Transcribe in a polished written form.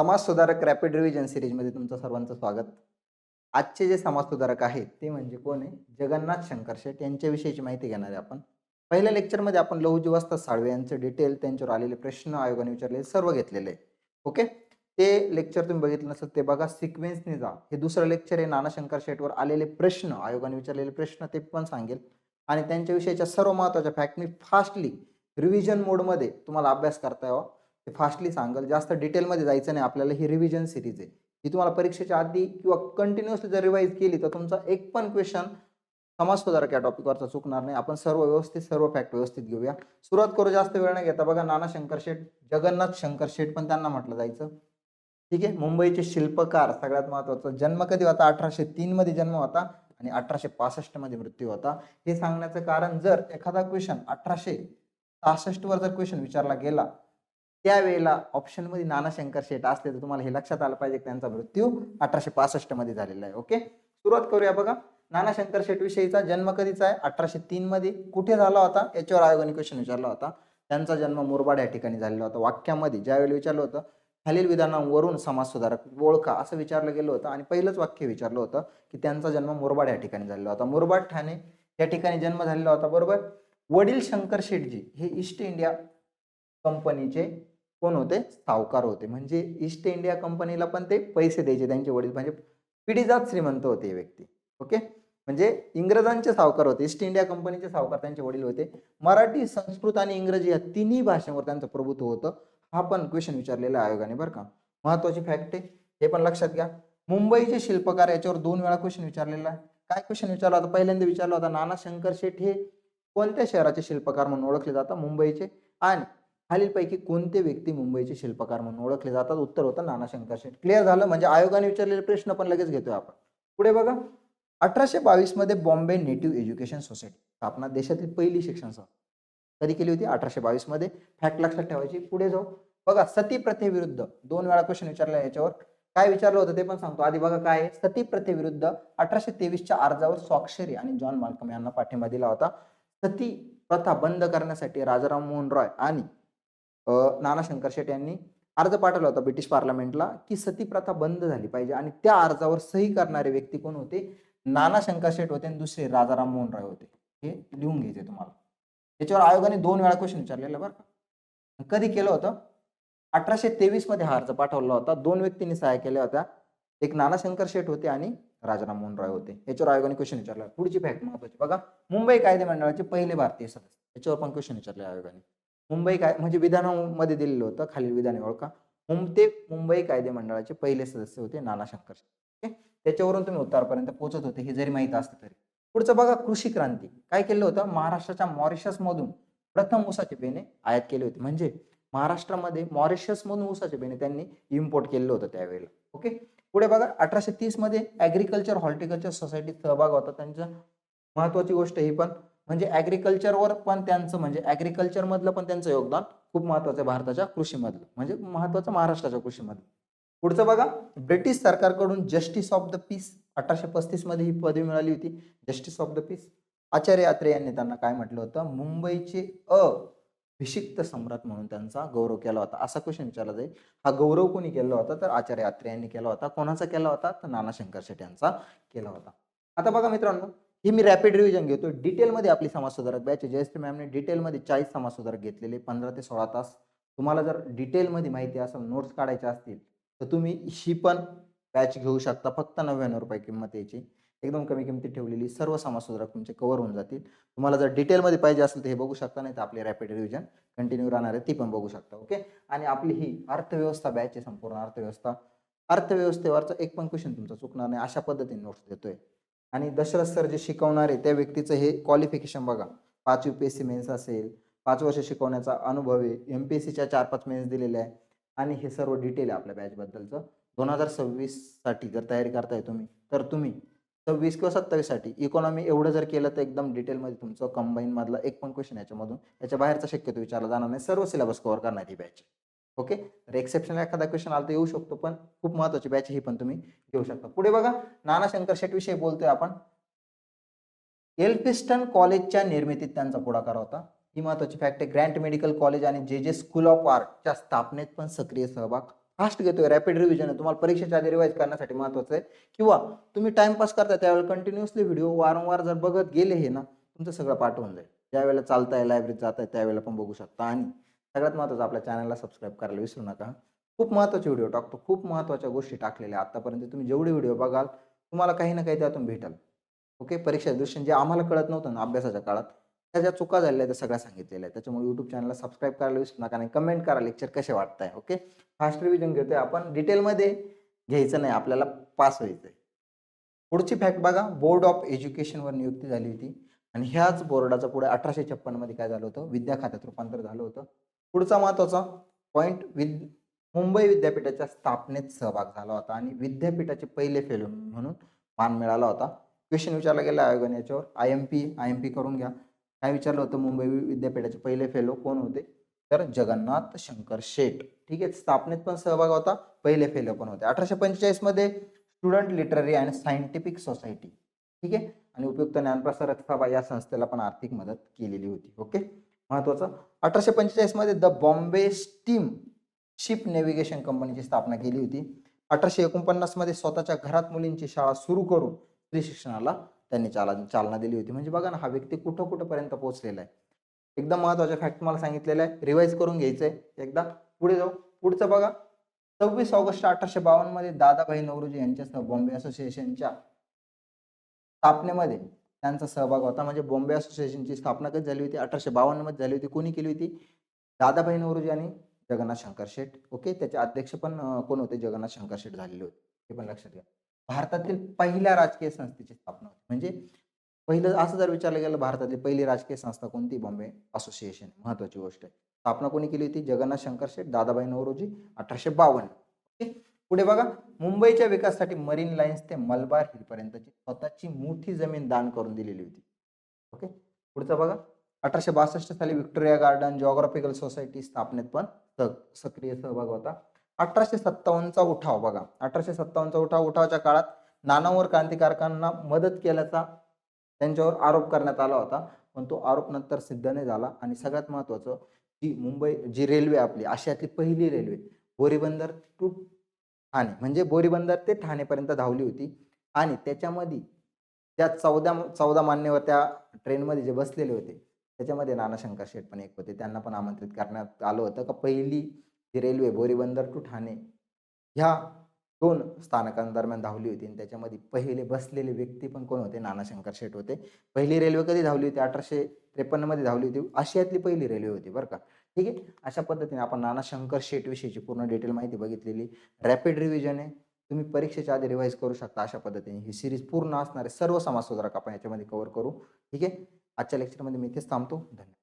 समाज सुधारक rapid revision सिरीजमध्ये तुमचं सर्वांचं स्वागत. आजचे जे समाज सुधारक आहेत ते म्हणजे कोण आहे? जगन्नाथ शंकर शेट यांच्याविषयीची माहिती घेणार आहे आपण. पहिल्या लेक्चरमध्ये आपण लहुजी वस्ताद साळवे यांचे डिटेल, त्यांच्यावर आलेले प्रश्न, आयोगाने विचारलेले सर्व घेतलेले आहे. ओके. ते लेक्चर तुम्ही बघितलं नसेल ते बघा, सिक्वेन्सने जा. हे दुसरं लेक्चर आहे. नाना शंकर शेटवर आलेले प्रश्न, आयोगाने विचारलेले प्रश्न ते पण सांगेल आणि त्यांच्याविषयीच्या सर्व महत्त्वाच्या फॅक्ट मी फास्टली रिव्हिजन मोडमध्ये तुम्हाला अभ्यास करता यावा ते फास्टली सांगेल. जास्त डिटेलमध्ये जायचं नाही आपल्याला. ही रिव्हिजन सिरीज आहे. ही तुम्हाला परीक्षेच्या आधी किंवा कंटिन्युअसली जर रिवाईज केली तर तुमचा एक पण क्वेश्चन समाज सुधारक या टॉपिकवरचा चुकणार नाही. आपण सर्व व्यवस्थित, सर्व फॅक्ट व्यवस्थित घेऊया. सुरुवात करू जास्त वेळ न घेता. बघा, नाना शंकर शेट, जगन्नाथ शंकर शेट पण त्यांना म्हटलं जायचं. ठीक आहे. मुंबईचे शिल्पकार, सगळ्यात महत्वाचं. जन्म कधी होता? 1803 मध्ये जन्म होता आणि 1865 मध्ये मृत्यू होता. हे सांगण्याचं कारण, जर एखादा क्वेश्चन 1866 वर जर क्वेश्चन विचारला गेला त्यावेळेला ऑप्शन मध्ये नाना शंकर शेट असले तर तुम्हाला हे लक्षात आलं पाहिजे की त्यांचा मृत्यू 1865 मध्ये झालेला आहे. ओके, सुरुवात करूया. बघा, नाना शंकर शेट विषयीचा जन्म कधीचा आहे? 1803 मध्ये. कुठे झाला होता याच्यावर आयोगाने क्वेश्चन विचारला होता. त्यांचा जन्म मुरबाड या ठिकाणी झालेला होता. वाक्यामध्ये ज्यावेळी विचारलं होतं, खालील विधानांवरून समाज सुधारक ओळखा असं विचारलं गेलं होतं आणि पहिलंच वाक्य विचारलं होतं की त्यांचा जन्म मुरबाड या ठिकाणी झालेला होता. मुरबाड, ठाणे या ठिकाणी जन्म झालेला होता. बरोबर. वडील शंकर शेटजी हे ईस्ट इंडिया कंपनीचे कोण होते? सावकार होते. म्हणजे ईस्ट इंडिया कंपनीला पण ते पैसे द्यायचे त्यांचे वडील, म्हणजे पिढीजात श्रीमंत होते हे व्यक्ती. ओके, म्हणजे इंग्रजांचे सावकार होते. ईस्ट इंडिया कंपनीचे सावकार त्यांचे वडील होते. मराठी, संस्कृत आणि इंग्रजी या तिन्ही भाषांवर त्यांचं प्रभुत्व होतं. हा पण क्वेश्चन विचारलेला आयोगाने बरं का. महत्वाची फॅक्ट आहे, हे पण लक्षात घ्या. मुंबईचे शिल्पकार याच्यावर 2 वेळा क्वेश्चन विचारलेला आहे. काय क्वेश्चन विचारला होता? पहिल्यांदा विचारला होता, नाना शंकर शेट हे कोणत्या शहराचे शिल्पकार म्हणून ओळखले जातात? मुंबईचे. आणि खालीलपैकी कोणते व्यक्ती मुंबईचे शिल्पकार म्हणून ओळखले जातात? उत्तर होतं नाना शंकर शेट. क्लिअर झालं? म्हणजे आयोगाने विचारलेले प्रश्न पण लगेच घेतोय आपण. पुढे बघा, 1822 मध्ये बॉम्बे नेटिव्ह एज्युकेशन सोसायटी स्थापना, देशातील पहिली शिक्षण संस्था कधी केली होती? 1822 मध्ये. फॅक्ट लक्षात ठेवायची. पुढे जाऊ. बघा, सती प्रथेविरुद्ध 2 वेळा क्वेश्चन विचारला. याच्यावर काय विचारलं होतं ते पण सांगतो. आधी बघा काय आहे. सती प्रथेविरुद्ध 1823च्या अर्जावर स्वाक्षरी आणि जॉन माल्कम यांना पाठिंबा दिला होता. सती प्रथा बंद करण्यासाठी राजाराम मोहन रॉय आणि नाना शंकर शेट यांनी अर्ज पाठवला होता ब्रिटिश पार्लमेंटला की सती प्रथा बंद झाली पाहिजे आणि त्या अर्जावर सही करणारे व्यक्ती कोण होते? नाना शंकर शेट होते आणि दुसरे राजाराम मोहन रॉय होते. हे लिहून घ्यायचे तुम्हाला. याच्यावर आयोगाने 2 वेळा क्वेश्चन विचारलेला बरं का. कधी केलं होतं? 1823 मध्ये हा अर्ज पाठवला होता. 2 व्यक्तींनी सह्या केल्या होत्या. एक नाना शंकर शेट होते आणि राजाराम मोहन रॉय होते. याच्यावर आयोगाने क्वेश्चन विचारला. पुढची फॅक्ट महत्वाची बघा, मुंबई कायदे मंडळाचे पहिले भारतीय सदस्य. याच्यावर पण क्वेश्चन विचारले आयोगाने. मुंबई काय म्हणजे विधानामध्ये दिलेलं होतं, खालील विधाने ओळखा. ते मुंबई कायदे मंडळाचे पहिले सदस्य होते नाना शंकर शेट. ओके, त्याच्यावरून तुम्ही उत्तरापर्यंत पोहोचत होते हे जरी माहित असतं तरी. पुढचं बघा, कृषी क्रांती. काय केलं होतं? महाराष्ट्राच्या मॉरिशस मधून प्रथम ऊसाचे बेणे आयात केले होते. म्हणजे महाराष्ट्रामध्ये मॉरिशस मधून ऊसाचे बेणे त्यांनी इम्पोर्ट केलं होतं त्यावेळेला. ओके, पुढे बघा, 1830 मध्ये ऍग्रिकल्चर हॉर्टिकल्चर सोसायटीत सहभाग होता त्यांचा. महत्वाची गोष्ट ही पण, म्हणजे ऍग्रिकल्चरवर पण त्यांचं, म्हणजे ऍग्रिकल्चर मधलं पण त्यांचं योगदान खूप महत्वाचं आहे भारताच्या कृषीमधलं, म्हणजे महत्वाचं महाराष्ट्राच्या कृषीमधलं. पुढचं बघा, ब्रिटिश सरकारकडून जस्टिस ऑफ द पीस 1835 मध्ये ही पदवी मिळाली होती, justice of the piece. Acharya Atre यांनी त्यांना काय म्हटलं होतं? मुंबईचे अभिषिक्त सम्राट म्हणून त्यांचा गौरव केला होता. असा क्वेश्चन विचारला जाईल. हा गौरव कोणी केला होता? तर आचार्य आत्रे यांनी केला होता. कोणाचा केला होता? तर नाना शंकर शेट यांचा केला होता. आता बघा मित्रांनो, ही मी रॅपिड रिव्हिजन घेतोय. डिटेलमध्ये आपली समाज सुधारक बॅच जयश्री मॅमने डिटेलमध्ये 40 समाज सुधारक घेतलेले, 15 ते 16 तास. तुम्हाला जर डिटेलमध्ये माहिती असेल, नोट्स काढायच्या असतील तर तुम्ही ही पण बॅच घेऊ शकता. फक्त 99 रुपये किंमत याची, एकदम कमी किमतीत ठेवलेली. सर्व समाज सुधारक तुमचे कव्हर होऊन जातील. तुम्हाला जर डिटेलमध्ये पाहिजे असेल तर हे बघू शकता, नाही तर आपली रॅपिड रिव्हिजन कंटिन्यू राहणार आहे ती पण बघू शकता. ओके, आणि आपली ही अर्थव्यवस्था बॅच आहे, संपूर्ण अर्थव्यवस्था. अर्थव्यवस्थेवरचा एक पण क्वेश्चन तुमचा चुकणार नाही अशा पद्धतीने नोट्स देतोय. आणि दशरथ सर जे शिकवणार आहे त्या व्यक्तीचं हे क्वालिफिकेशन बघा. 5 UPSC मेन्स असेल, 5 वर्ष शिकवण्याचा अनुभव आहे, MPSCच्या 4-5 मेन्स दिलेल्या आहे आणि हे सर्व डिटेल आहे आपल्या बॅच बद्दलचं. 2026 साठी जर तयारी करताय तुम्ही, तर तुम्ही 26 किंवा 27 साठी इकॉनॉमी एवढं जर केलं तर एकदम डिटेलमध्ये तुमचं कंबाईन मधला एक पण क्वेश्चन याच्यामधून, याच्या बाहेरचा शक्यतो विचारला जाणार नाही. सर्व सिलेबस कव्हर करणार ही बॅच. ओके, तर एक्सेप्शनल एखादा क्वेश्चन आला तर येऊ शकतो, पण खूप महत्वाची बॅच ही पण तुम्ही घेऊ शकता. पुढे बघा, नाना शंकर शेट विषयी बोलतोय आपण. एल्फिस्टन कॉलेजच्या निर्मितीत त्यांचा पुढाकार होता. ही महत्वाची फॅक्ट आहे. ग्रँट मेडिकल कॉलेज आणि जे स्कूल ऑफ आर्टच्या स्थापनेत पण सक्रिय सहभाग फास्ट घेतोय, रॅपिड रिव्हिजन आहे, तुम्हाला परीक्षेच्या आधी रिवाईज करण्यासाठी महत्त्वाचं आहे, किंवा तुम्ही टाइमपास करता त्यावेळेला कंटिन्युअसली व्हिडिओ वारंवार जर बघत गेले हे ना, तुमचं सगळं पाठ होऊन जाईल. ज्यावेळेला चालताय, लायब्ररीत जाताय त्यावेळेला पण बघू शकता. आणि सगळ्यात महत्त्वाचं आपल्या चॅनलला सबस्क्राईब करायला विसरू नका. खूप महत्त्वाचे व्हिडिओ टाकतो, खूप महत्त्वाच्या गोष्टी टाकलेल्या आतापर्यंत. तुम्ही जेवढे व्हिडिओ बघाल तुम्हाला काही ना काही त्यातून भेटेल. ओके, परीक्षा दृष्टीने जे आम्हाला कळत नव्हतं ना अभ्यासाच्या काळात, त्या ज्या चुका झालेल्या त्या सगळ्या सांगितलेल्या आहेत. त्याच्यामुळे YouTube चॅनलला सबस्क्राईब करायला विसरू नका आणि कमेंट करा लेक्चर कसे वाटताय. ओके, फास्ट रिव्हिजन घेतोय आपण, डिटेलमध्ये घ्यायचं नाही, आपल्याला पास व्हायचंय. पुढची फॅक्ट बघा, बोर्ड ऑफ एज्युकेशनवर नियुक्ती झाली होती आणि ह्याच बोर्डाचं पुढे 1856 मध्ये काय झालं होतं, विद्या खात्यात रूपांतर झालं होतं. पुढचा महत्त्वाचा पॉईंट, मुंबई विद्यापीठाच्या स्थापनेत सहभाग झाला होता आणि विद्यापीठाचे पहिले फेलो म्हणून मान मिळाला होता. क्वेश्चन विचारला गेला आयोगाने याच्यावर, आय एम पी करून घ्या. काय विचारलं होतं, मुंबई विद्यापीठाचे पहिले फेलो कोण होते, तर जगन्नाथ शंकर शेठ. ठीक आहे, स्थापनेत पण सहभाग होता, पहिले फेलो पण होते. 1845 मध्ये student literary and scientific society, ठीक आहे, आणि उपयुक्त ज्ञानप्रसारक सभा या संस्थेला पण आर्थिक मदत केलेली होती. ओके, महत्वाचं. 1845 मध्ये the Bombay steam ship navigation कंपनीची स्थापना केली होती. 1849 मध्ये स्वतःच्या घरात मुलींची शाळा सुरू करून स्त्री शिक्षणाला त्यांनी चालना दिली होती. म्हणजे बघा ना, हा व्यक्ती कुठं कुठंपर्यंत पोहोचलेला आहे. एकदम महत्वाच्या फॅक्ट मला सांगितलेलं आहे, रिवाईज करून घ्यायचंय एकदा. पुढे जाऊ. पुढचं बघा, 26 ऑगस्ट 1852 मध्ये दादाभाई नौरोजी यांच्यासह बॉम्बे असोसिएशनच्या स्थापनेमध्ये त्यांचा सहभाग होता. म्हणजे बॉम्बे असोसिएशनची स्थापना कधी झाली होती, 1852 मध्ये झाली होती. कोणी केली होती, दादाभाई नौरोजी आणि जगन्नाथ शंकर शेठ. ओके, त्याचे अध्यक्ष पण कोण होते, जगन्नाथ शंकर शेठ झालेले होते, हे पण लक्षात घ्या. भारतातील पहिल्या राजकीय संस्थेची स्थापना होती. म्हणजे पहिलं असं जर विचारलं गेलं, भारतातली पहिली राजकीय संस्था कोणती, बॉम्बे असोसिएशन. महत्वाची गोष्ट आहे. स्थापना कोणी केली होती, जगन्नाथ शंकर शेठ, दादाभाई नौरोजी, 1852. ओके, पुढे बघा, मुंबईच्या विकासासाठी मरीन लाईन्स ते मलबार हिल पर्यंतची स्वतःची मोठी जमीन दान करून दिलेली होती. ओके, पुढचं बघा, 1862 साली व्हिक्टोरिया गार्डन जिओग्राफिकल सोसायटी स्थापनेत पण सक्रिय सहभाग होता. 1857चा उठाव बघा, 1857चा उठावाच्या काळात नानावर क्रांतिकारकांना मदत केल्याचा त्यांच्यावर आरोप करण्यात आला होता, पण तो आरोप नंतर सिद्ध नाही झाला. आणि सगळ्यात महत्वाचं, जी रेल्वे आपली आशियातली पहिली रेल्वे बोरीबंदर टू ठाणे, म्हणजे बोरीबंदर ते ठाणेपर्यंत धावली होती. आणि त्याच्यामध्ये त्या 14 मान्यवर त्या ट्रेनमध्ये जे बसलेले होते त्याच्यामध्ये नाना शंकर शेठ पण एक होते. त्यांना पण आमंत्रित करण्यात आलं होतं का पहिली जी रेल्वे बोरीबंदर टू ठाणे ह्या 2 स्थानकांदरम्यान धावली होती आणि त्याच्यामध्ये पहिले बसलेले व्यक्ती पण कोण होते, नाना शंकर शेठ होते. पहिली रेल्वे कधी धावली होती, 1853 मध्ये धावली होती. आशियातली पहिली रेल्वे होती बरं का. ठीक आहे, अशा पद्धतीने आपण नाना शंकर शेठ विषयीची पूर्ण डिटेल माहिती बघितलेली. रॅपिड रिव्हिजन आहे, तुम्ही परीक्षेच्या आधी रिवाईज करू शकता. अशा पद्धतीने ही सिरीज पूर्ण असणारे सर्व समाजसुधारक आपण याच्यामध्ये कव्हर करू. ठीक आहे, आजच्या लेक्चरमध्ये मी इथेच थांबतो. धन्यवाद.